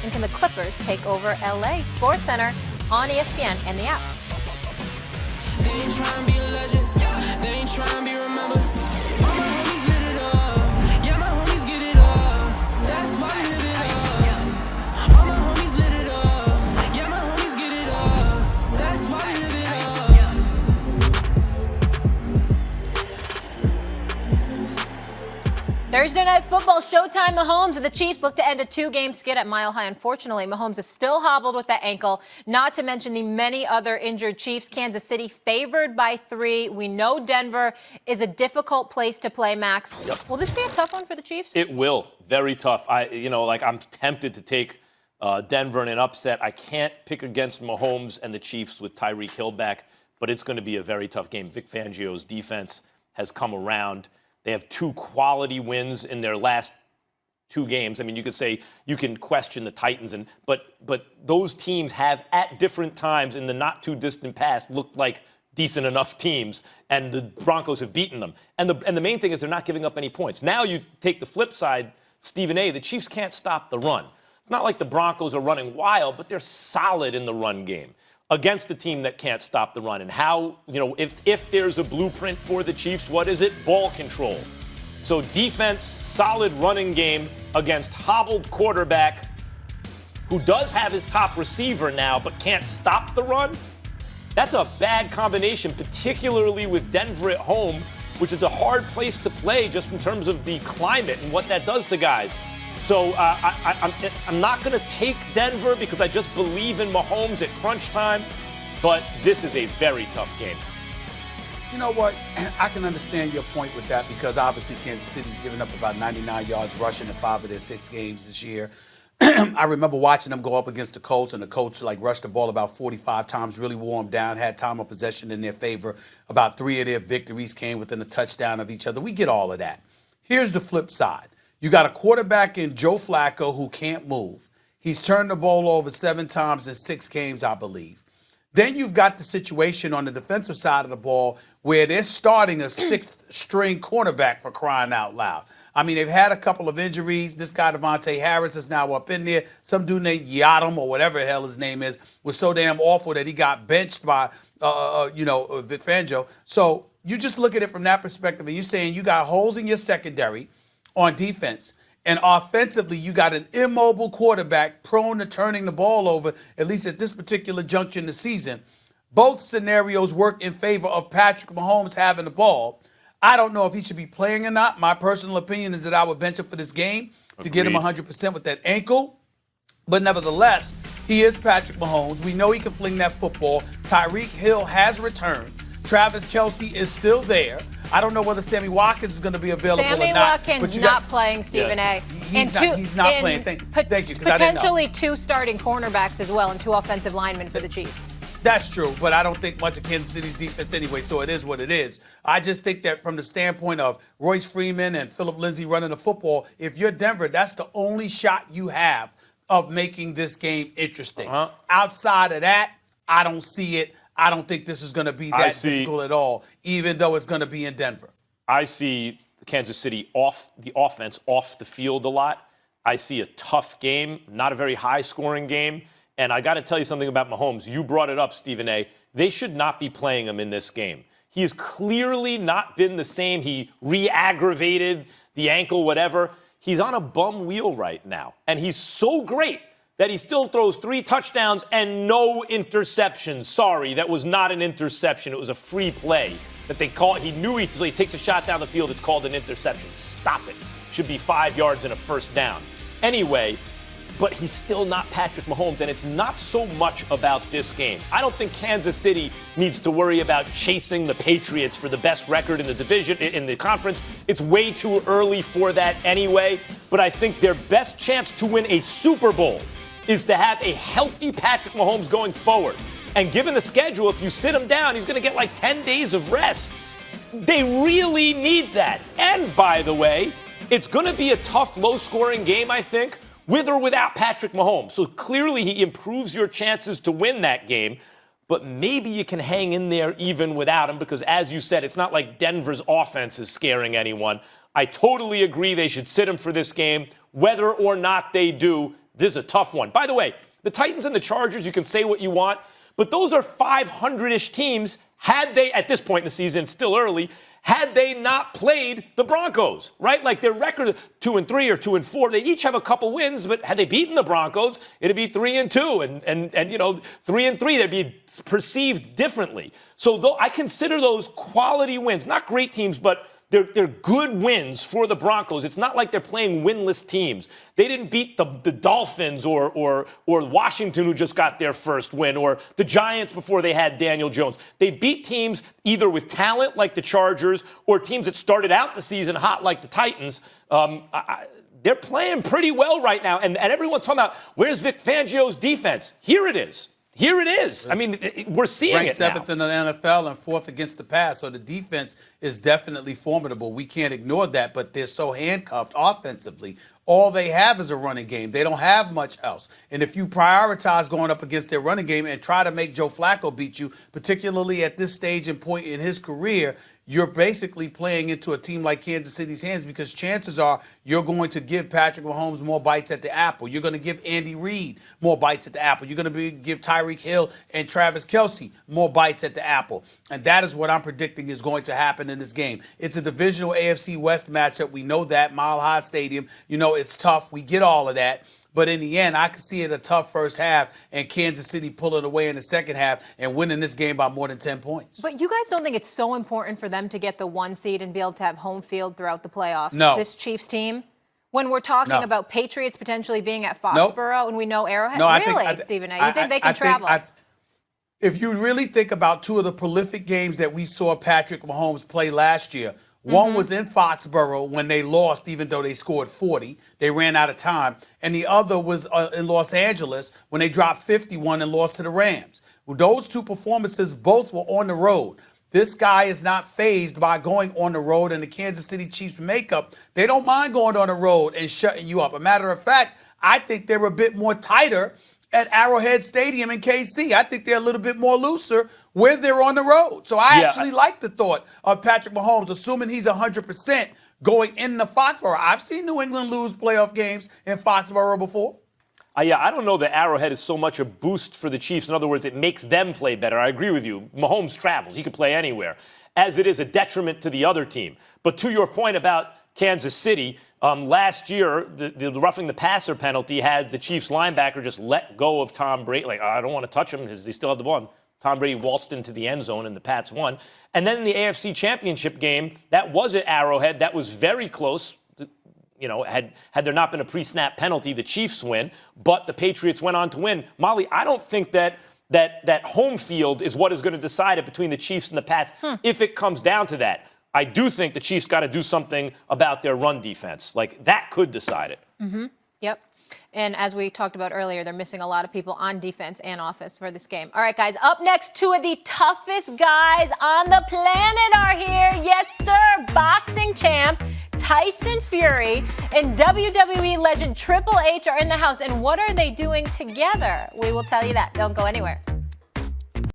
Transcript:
And can the Clippers take over LA? Sports Center on ESPN and the app. They ain't trying to be a legend. They ain't trying to be remembered. All my homies lit it up. Yeah, my homies get it up. That's why we live it up. All my homies lit it up. Yeah, my homies get it up. That's why we live it up. Thursday Night Football, Showtime. Mahomes and the Chiefs look to end a two-game skid at Mile High. Unfortunately, Mahomes is still hobbled with that ankle, not to mention the many other injured Chiefs. Kansas City favored by 3. We know Denver is a difficult place to play, Max. Yep. Will this be a tough one for the Chiefs? It will. Very tough. I'm tempted to take Denver in an upset. I can't pick against Mahomes and the Chiefs with Tyreek Hill back, but it's going to be a very tough game. Vic Fangio's defense has come around. They have 2 quality wins in their last 2 games. I mean, you could say you can question the Titans, but those teams have at different times in the not too distant past looked like decent enough teams, and the Broncos have beaten them. And the main thing is they're not giving up any points. Now you take the flip side, Stephen A. The Chiefs can't stop the run. It's not like the Broncos are running wild, but they're solid in the run game against a team that can't stop the run. And how, if there's a blueprint for the Chiefs, what is it? Ball control. So defense, solid running game against hobbled quarterback who does have his top receiver now but can't stop the run. That's a bad combination, particularly with Denver at home, which is a hard place to play just in terms of the climate and what that does to guys. So I'm not going to take Denver because I just believe in Mahomes at crunch time, but this is a very tough game. You know what? I can understand your point with that because obviously Kansas City's given up about 99 yards rushing in 5 of their 6 games this year. I remember watching them go up against the Colts, and the Colts rushed the ball about 45 times, really wore them down, had time of possession in their favor. About 3 of their victories came within a touchdown of each other. We get all of that. Here's the flip side. You got a quarterback in Joe Flacco who can't move. He's turned the ball over 7 times in 6 games, I believe. Then you've got the situation on the defensive side of the ball where they're starting a 6th-string cornerback, for crying out loud. I mean, they've had a couple of injuries. This guy, Devontae Harris, is now up in there. Some dude named Yadam, or whatever the hell his name is, was so damn awful that he got benched by, Vic Fangio. So you just look at it from that perspective, and you're saying you got holes in your secondary on defense. And offensively, you got an immobile quarterback prone to turning the ball over, at least at this particular juncture in the season. Both scenarios work in favor of Patrick Mahomes having the ball. I don't know if he should be playing or not. My personal opinion is that I would bench him for this game to get him 100% with that ankle. But nevertheless, he is Patrick Mahomes. We know he can fling that football. Tyreek Hill has returned. Travis Kelce is still there. I don't know whether Sammy Watkins is going to be available or not. Sammy Watkins not playing, Stephen A. He's not playing. Thank you. Potentially 2 starting cornerbacks as well and 2 offensive linemen for the Chiefs. That's true, but I don't think much of Kansas City's defense anyway, so it is what it is. I just think that from the standpoint of Royce Freeman and Phillip Lindsay running the football, if you're Denver, that's the only shot you have of making this game interesting. Outside of that, I don't see it. I don't think this is going to be that difficult at all, even though it's going to be in Denver. I see Kansas City off the offense, off the field a lot. I see a tough game, not a very high-scoring game. And I got to tell you something about Mahomes. You brought it up, Stephen A. They should not be playing him in this game. He has clearly not been the same. He re-aggravated the ankle, whatever. He's on a bum wheel right now. And he's so great that he still throws 3 touchdowns and no interceptions. Sorry, that was not an interception. It was a free play that they call. He knew so he takes a shot down the field. It's called an interception. Stop it. Should be 5 yards and a first down. Anyway, but he's still not Patrick Mahomes, and it's not so much about this game. I don't think Kansas City needs to worry about chasing the Patriots for the best record in the division, in the conference. It's way too early for that anyway, but I think their best chance to win a Super Bowl is to have a healthy Patrick Mahomes going forward. And given the schedule, if you sit him down, he's going to get like 10 days of rest. They really need that. And by the way, it's going to be a tough, low-scoring game, I think, with or without Patrick Mahomes. So clearly he improves your chances to win that game, but maybe you can hang in there even without him because, as you said, it's not like Denver's offense is scaring anyone. I totally agree they should sit him for this game. Whether or not they do, This is a tough one. By the way, the Titans and the Chargers, you can say what you want, but those are 500-ish teams. Had they, at this point in the season, it's still early, had they not played the Broncos, right? Like their record 2-3 or 2-4, they each have a couple wins, but had they beaten the Broncos, it'd be 3-2, and you know 3-3, they'd be perceived differently. So though I consider those quality wins, not great teams, but they're good wins for the Broncos. It's not like they're playing winless teams. They didn't beat the Dolphins or Washington, who just got their first win, or the Giants before they had Daniel Jones. They beat teams either with talent like the Chargers or teams that started out the season hot like the Titans. They're playing pretty well right now. And everyone's talking about, where's Vic Fangio's defense? Here it is. Here it is. I mean, we're seeing Ranked it seventh now. in the NFL and fourth against the pass. So the defense is definitely formidable. We can't ignore that, but they're so handcuffed offensively. All they have is a running game. They don't have much else. And if you prioritize going up against their running game and try to make Joe Flacco beat you, particularly at this stage and point in his career, you're basically playing into a team like Kansas City's hands, because chances are you're going to give Patrick Mahomes more bites at the apple. You're going to give Andy Reid more bites at the apple. You're going to give Tyreek Hill and Travis Kelce more bites at the apple. And that is what I'm predicting is going to happen in this game. It's a divisional AFC West matchup. We know that. Mile High Stadium. You know, it's tough. We get all of that. But in the end, I could see it a tough first half and Kansas City pulling away in the second half and winning this game by more than 10 points. But you guys don't think it's so important for them to get the 1 seed and be able to have home field throughout the playoffs? No. This Chiefs team? When we're talking No. about Patriots potentially being at Foxborough and we know Arrowhead? No, really, Stephen A? You think they can travel? If you really think about two of the prolific games that we saw Patrick Mahomes play last year, one was in Foxborough when they lost, even though they scored 40. They ran out of time. And the other was in Los Angeles when they dropped 51 and lost to the Rams. Well, those two performances both were on the road. This guy is not fazed by going on the road, and the Kansas City Chiefs makeup, they don't mind going on the road and shutting you up. A matter of fact, I think they're a bit more tighter at Arrowhead Stadium in KC. I think they're a little bit more looser where they're on the road. So I actually like the thought of Patrick Mahomes, assuming he's 100% going into Foxborough. I've seen New England lose playoff games in Foxborough before. I don't know that Arrowhead is so much a boost for the Chiefs. In other words, it makes them play better. I agree with you. Mahomes travels. He could play anywhere. As it is a detriment to the other team. But to your point about Kansas City, last year, the roughing the passer penalty had the Chiefs linebacker just let go of Tom Brady. Like, I don't want to touch him because they still have the ball. Tom Brady waltzed into the end zone and the Pats won. And then in the AFC Championship game, that was at Arrowhead. That was very close. You know, had there not been a pre-snap penalty, the Chiefs win. But the Patriots went on to win. Molly, I don't think that home field is what is going to decide it between the Chiefs and the Pats if it comes down to that. I do think the Chiefs got to do something about their run defense. Like, that could decide it. Mm-hmm. Yep. And as we talked about earlier, they're missing a lot of people on defense and offense for this game. All right, guys, up next, two of the toughest guys on the planet are here. Yes, sir. Boxing champ Tyson Fury and WWE legend Triple H are in the house. And what are they doing together? We will tell you that. Don't go anywhere.